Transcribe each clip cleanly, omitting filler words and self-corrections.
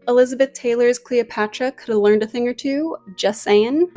Elizabeth Taylor's Cleopatra could have learned a thing or two, just saying.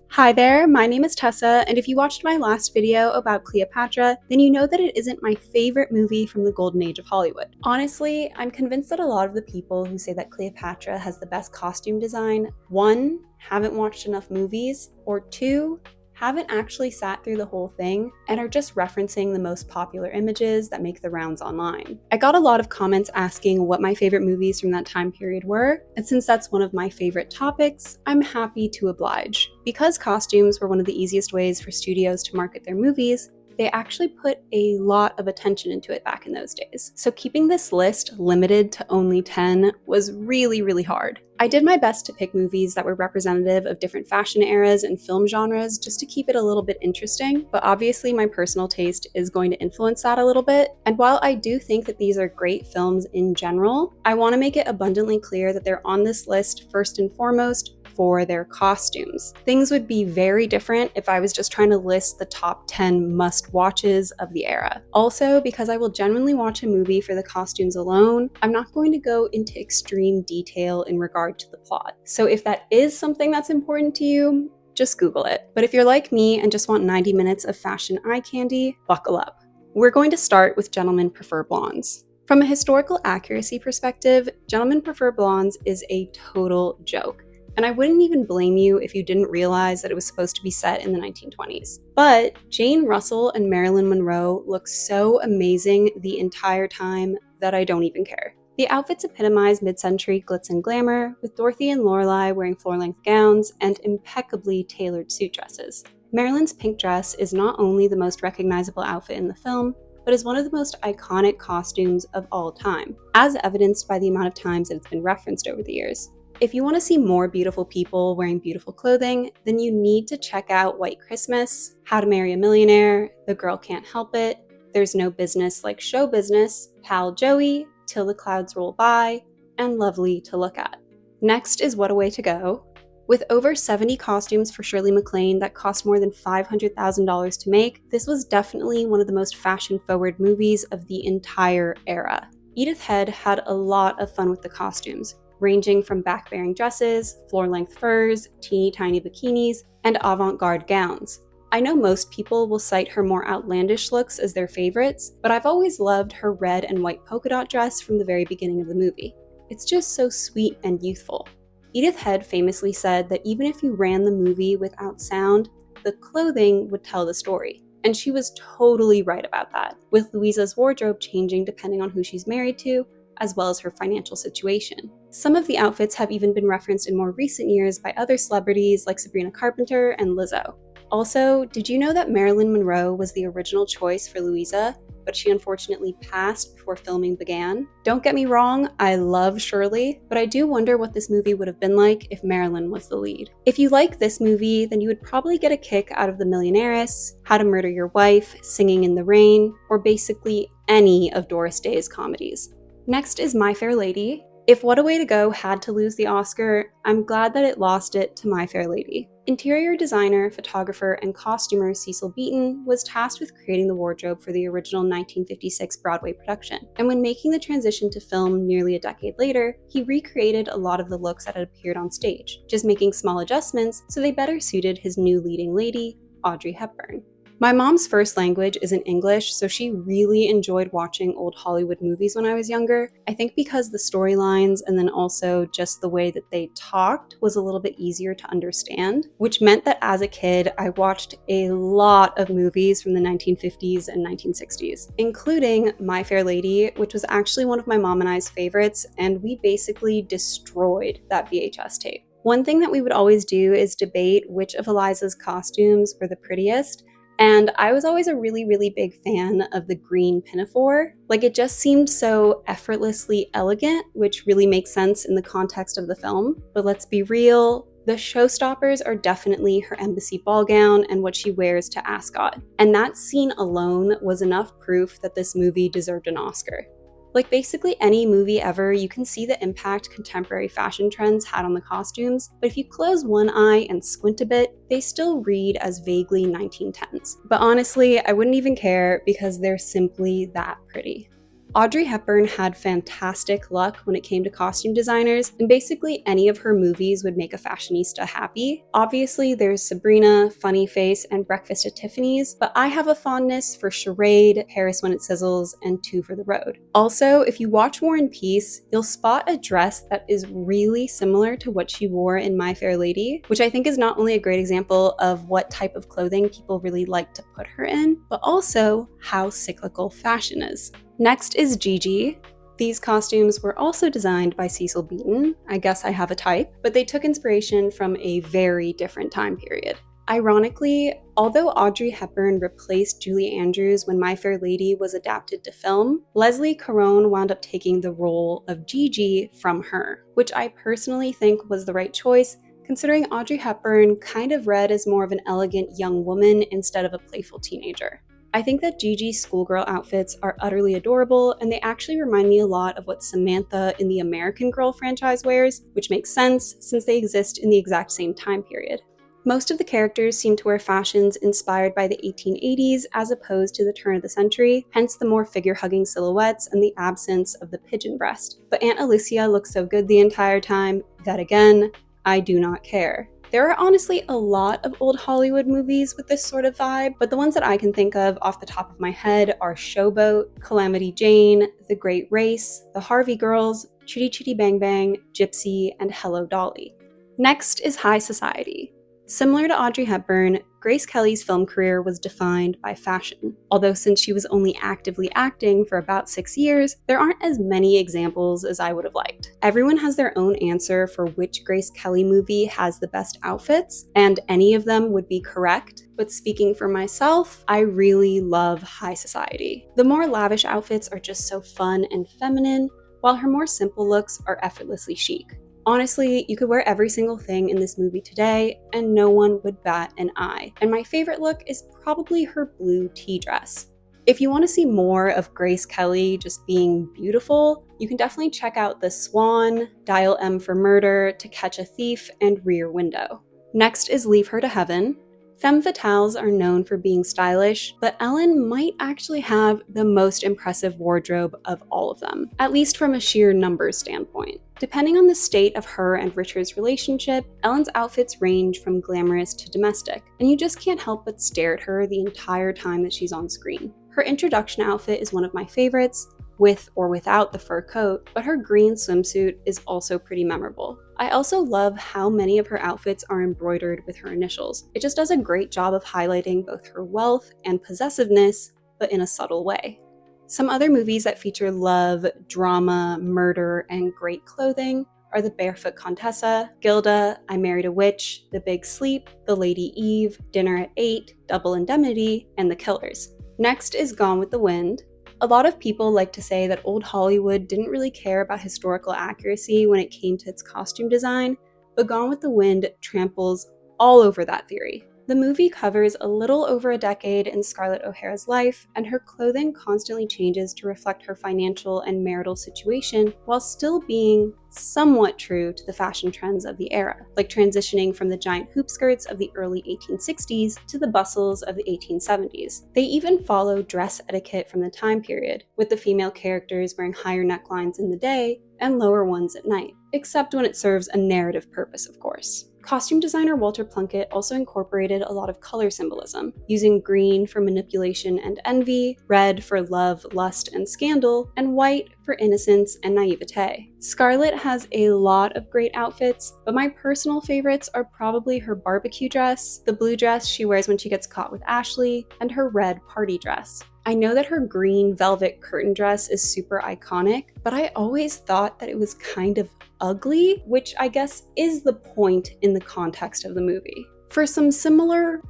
Hi there, my name is Tessa, and if you watched my last video about Cleopatra, then you know that it isn't my favorite movie from the golden age of Hollywood. Honestly, I'm convinced that a lot of the people who say that Cleopatra has the best costume design, one, haven't watched enough movies, or two, haven't actually sat through the whole thing and are just referencing the most popular images that make the rounds online. I got a lot of comments asking what my favorite movies from that time period were, and since that's one of my favorite topics, I'm happy to oblige. Because costumes were one of the easiest ways for studios to market their movies, they actually put a lot of attention into it back in those days. So keeping this list limited to only 10 was really hard. I did my best to pick movies that were representative of different fashion eras and film genres just to keep it a little bit interesting, but obviously my personal taste is going to influence that a little bit. And while I do think that these are great films in general, I want to make it abundantly clear that they're on this list first and foremost for their costumes. Things would be very different if I was just trying to list the top 10 must-watches of the era. Also, because I will genuinely watch a movie for the costumes alone, I'm not going to go into extreme detail in regard to the plot. So if that is something that's important to you, just Google it. But if you're like me and just want 90 minutes of fashion eye candy, buckle up. We're going to start with Gentlemen Prefer Blondes. From a historical accuracy perspective, Gentlemen Prefer Blondes is a total joke. And I wouldn't even blame you if you didn't realize that it was supposed to be set in the 1920s. But Jane Russell and Marilyn Monroe look so amazing the entire time that I don't even care. The outfits epitomize mid-century glitz and glamour, with Dorothy and Lorelai wearing floor-length gowns and impeccably tailored suit dresses. Marilyn's pink dress is not only the most recognizable outfit in the film, but is one of the most iconic costumes of all time, as evidenced by the amount of times that it's been referenced over the years. If you want to see more beautiful people wearing beautiful clothing, then you need to check out White Christmas, How to Marry a Millionaire, The Girl Can't Help It, There's No Business Like Show Business, Pal Joey, Till the Clouds Roll By, and Lovely to Look At. Next is What a Way to Go. With over 70 costumes for Shirley MacLaine that cost more than $500,000 to make, this was definitely one of the most fashion-forward movies of the entire era. Edith Head had a lot of fun with the costumes, ranging from back-bearing dresses, floor-length furs, teeny-tiny bikinis, and avant-garde gowns. I know most people will cite her more outlandish looks as their favorites, but I've always loved her red and white polka dot dress from the very beginning of the movie. It's just so sweet and youthful. Edith Head famously said that even if you ran the movie without sound, the clothing would tell the story. And she was totally right about that, with Louisa's wardrobe changing depending on who she's married to, as well as her financial situation. Some of the outfits have even been referenced in more recent years by other celebrities like Sabrina Carpenter and Lizzo. Also, did you know that Marilyn Monroe was the original choice for Louisa, but she unfortunately passed before filming began? Don't get me wrong, I love Shirley, but I do wonder what this movie would have been like if Marilyn was the lead. If you like this movie, then you would probably get a kick out of The Millionaires, How to Murder Your Wife, Singing in the Rain, or basically any of Doris Day's comedies. Next is My Fair Lady. If What a Way to Go had to lose the Oscar, I'm glad that it lost it to My Fair Lady. Interior designer, photographer, and costumer Cecil Beaton was tasked with creating the wardrobe for the original 1956 Broadway production, and when making the transition to film nearly a decade later, he recreated a lot of the looks that had appeared on stage, just making small adjustments so they better suited his new leading lady, Audrey Hepburn. My mom's first language isn't English, so she really enjoyed watching old Hollywood movies when I was younger. I think because the storylines and then also just the way that they talked was a little bit easier to understand, which meant that as a kid, I watched a lot of movies from the 1950s and 1960s, including My Fair Lady, which was actually one of my mom and I's favorites, and we basically destroyed that VHS tape. One thing that we would always do is debate which of Eliza's costumes were the prettiest, and I was always a really big fan of the green pinafore. Like, it just seemed so effortlessly elegant, which really makes sense in the context of the film. But let's be real, the showstoppers are definitely her embassy ball gown and what she wears to Ascot. And that scene alone was enough proof that this movie deserved an Oscar. Like basically any movie ever, you can see the impact contemporary fashion trends had on the costumes, but if you close one eye and squint a bit, they still read as vaguely 1910s. But honestly, I wouldn't even care because they're simply that pretty. Audrey Hepburn had fantastic luck when it came to costume designers, and basically any of her movies would make a fashionista happy. Obviously, there's Sabrina, Funny Face, and Breakfast at Tiffany's, but I have a fondness for Charade, Paris When It Sizzles, and Two for the Road. Also, if you watch War and Peace, you'll spot a dress that is really similar to what she wore in My Fair Lady, which I think is not only a great example of what type of clothing people really like to put her in, but also how cyclical fashion is. Next is Gigi. These costumes were also designed by Cecil Beaton. I guess I have a type, but they took inspiration from a very different time period. Ironically, although Audrey Hepburn replaced Julie Andrews when My Fair Lady was adapted to film, Leslie Caron wound up taking the role of Gigi from her, which I personally think was the right choice, considering Audrey Hepburn kind of read as more of an elegant young woman instead of a playful teenager. I think that Gigi's schoolgirl outfits are utterly adorable, and they actually remind me a lot of what Samantha in the American Girl franchise wears, which makes sense since they exist in the exact same time period. Most of the characters seem to wear fashions inspired by the 1880s as opposed to the turn of the century, hence the more figure-hugging silhouettes and the absence of the pigeon breast. But Aunt Alicia looks so good the entire time that, again, I do not care. There are honestly a lot of old Hollywood movies with this sort of vibe, but the ones that I can think of off the top of my head are Showboat, Calamity Jane, The Great Race, The Harvey Girls, Chitty Chitty Bang Bang, Gypsy, and Hello Dolly. Next is High Society. Similar to Audrey Hepburn, Grace Kelly's film career was defined by fashion. Although since she was only actively acting for about 6 years, there aren't as many examples as I would have liked. Everyone has their own answer for which Grace Kelly movie has the best outfits, and any of them would be correct. But speaking for myself, I really love High Society. The more lavish outfits are just so fun and feminine, while her more simple looks are effortlessly chic. Honestly, you could wear every single thing in this movie today, and no one would bat an eye. And my favorite look is probably her blue tea dress. If you want to see more of Grace Kelly just being beautiful, you can definitely check out The Swan, Dial M for Murder, To Catch a Thief, and Rear Window. Next is Leave Her to Heaven. Femme fatales are known for being stylish, but Ellen might actually have the most impressive wardrobe of all of them, at least from a sheer numbers standpoint. Depending on the state of her and Richard's relationship, Ellen's outfits range from glamorous to domestic, and you just can't help but stare at her the entire time that she's on screen. Her introduction outfit is one of my favorites, with or without the fur coat, but her green swimsuit is also pretty memorable. I also love how many of her outfits are embroidered with her initials. It just does a great job of highlighting both her wealth and possessiveness, but in a subtle way. Some other movies that feature love, drama, murder, and great clothing are The Barefoot Contessa, Gilda, I Married a Witch, The Big Sleep, The Lady Eve, Dinner at 8, Double Indemnity, and The Killers. Next is Gone with the Wind. A lot of people like to say that old Hollywood didn't really care about historical accuracy when it came to its costume design, but Gone with the Wind tramples all over that theory. The movie covers a little over a decade in Scarlett O'Hara's life, and her clothing constantly changes to reflect her financial and marital situation while still being somewhat true to the fashion trends of the era, like transitioning from the giant hoop skirts of the early 1860s to the bustles of the 1870s. They even follow dress etiquette from the time period, with the female characters wearing higher necklines in the day and lower ones at night, except when it serves a narrative purpose, of course. Costume designer Walter Plunkett also incorporated a lot of color symbolism, using green for manipulation and envy, red for love, lust, and scandal, and white for innocence and naivete. Scarlett has a lot of great outfits, but my personal favorites are probably her barbecue dress, the blue dress she wears when she gets caught with Ashley, and her red party dress. I know that her green velvet curtain dress is super iconic, but I always thought that it was kind of ugly, which I guess is the point in the context of the movie. For some similar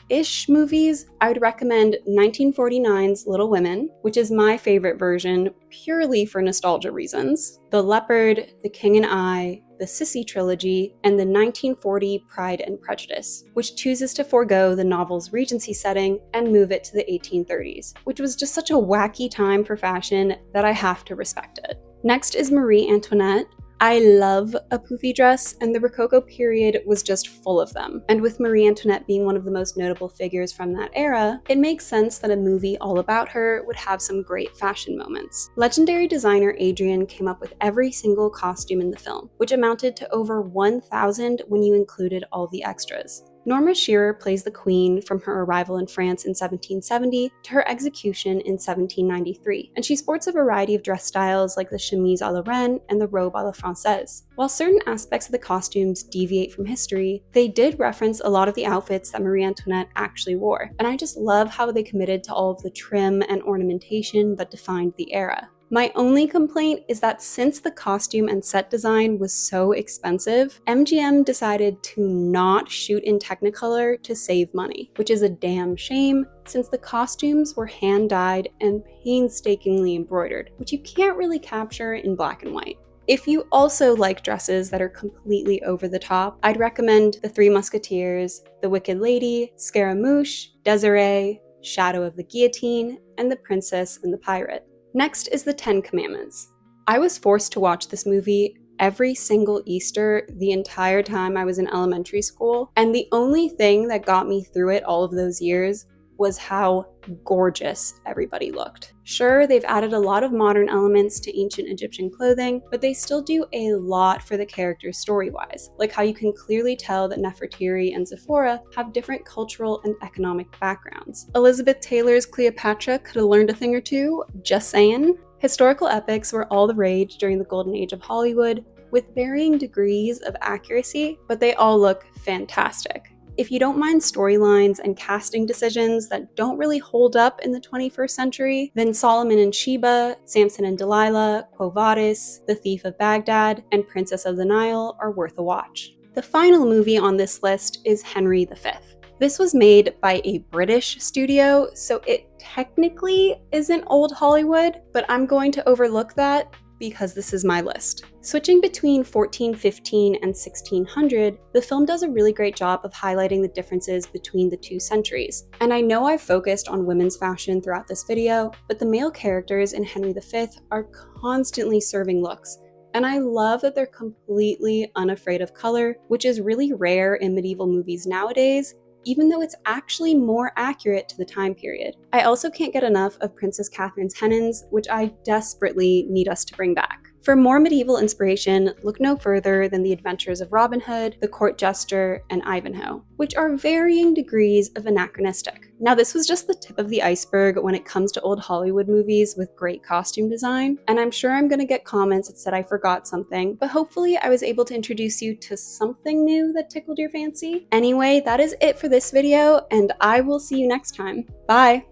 ish movies, I would recommend 1949's Little Women, which is my favorite version purely for nostalgia reasons, The Leopard, The King and I, the Sissy trilogy, and the 1940 Pride and Prejudice, which chooses to forego the novel's Regency setting and move it to the 1830s, which was just such a wacky time for fashion that I have to respect it. Next is Marie Antoinette. I love a poofy dress, and the Rococo period was just full of them. And with Marie Antoinette being one of the most notable figures from that era, it makes sense that a movie all about her would have some great fashion moments. Legendary designer Adrian came up with every single costume in the film, which amounted to over 1,000 when you included all the extras. Norma Shearer plays the Queen from her arrival in France in 1770 to her execution in 1793, and she sports a variety of dress styles like the chemise à la reine and the robe à la française. While certain aspects of the costumes deviate from history, they did reference a lot of the outfits that Marie Antoinette actually wore, and I just love how they committed to all of the trim and ornamentation that defined the era. My only complaint is that since the costume and set design was so expensive, MGM decided to not shoot in Technicolor to save money, which is a damn shame since the costumes were hand-dyed and painstakingly embroidered, which you can't really capture in black and white. If you also like dresses that are completely over the top, I'd recommend The Three Musketeers, The Wicked Lady, Scaramouche, Desiree, Shadow of the Guillotine, and The Princess and the Pirate. Next is the 10 Commandments. I was forced to watch this movie every single Easter the entire time I was in elementary school, and the only thing that got me through it all of those years was how gorgeous everybody looked. Sure, they've added a lot of modern elements to ancient Egyptian clothing, but they still do a lot for the characters story-wise, like how you can clearly tell that Nefertiti and Sephora have different cultural and economic backgrounds. Elizabeth Taylor's Cleopatra could have learned a thing or two, just saying. Historical epics were all the rage during the golden age of Hollywood, with varying degrees of accuracy, but they all look fantastic. If you don't mind storylines and casting decisions that don't really hold up in the 21st century, then Solomon and Sheba, Samson and Delilah, Quo Vadis, The Thief of Baghdad, and Princess of the Nile are worth a watch. The final movie on this list is Henry V. This was made by a British studio, so it technically isn't old Hollywood, but I'm going to overlook that because this is my list. Switching between 1415 and 1600, the film does a really great job of highlighting the differences between the two centuries. And I know I've focused on women's fashion throughout this video, but the male characters in Henry V are constantly serving looks. And I love that they're completely unafraid of color, which is really rare in medieval movies nowadays, even though it's actually more accurate to the time period. I also can't get enough of Princess Catherine's Hennons, which I desperately need us to bring back. For more medieval inspiration, look no further than The Adventures of Robin Hood, The Court Jester, and Ivanhoe, which are varying degrees of anachronistic. Now, this was just the tip of the iceberg when it comes to old Hollywood movies with great costume design, and I'm sure I'm gonna get comments that said I forgot something, but hopefully I was able to introduce you to something new that tickled your fancy. Anyway, that is it for this video, and I will see you next time. Bye!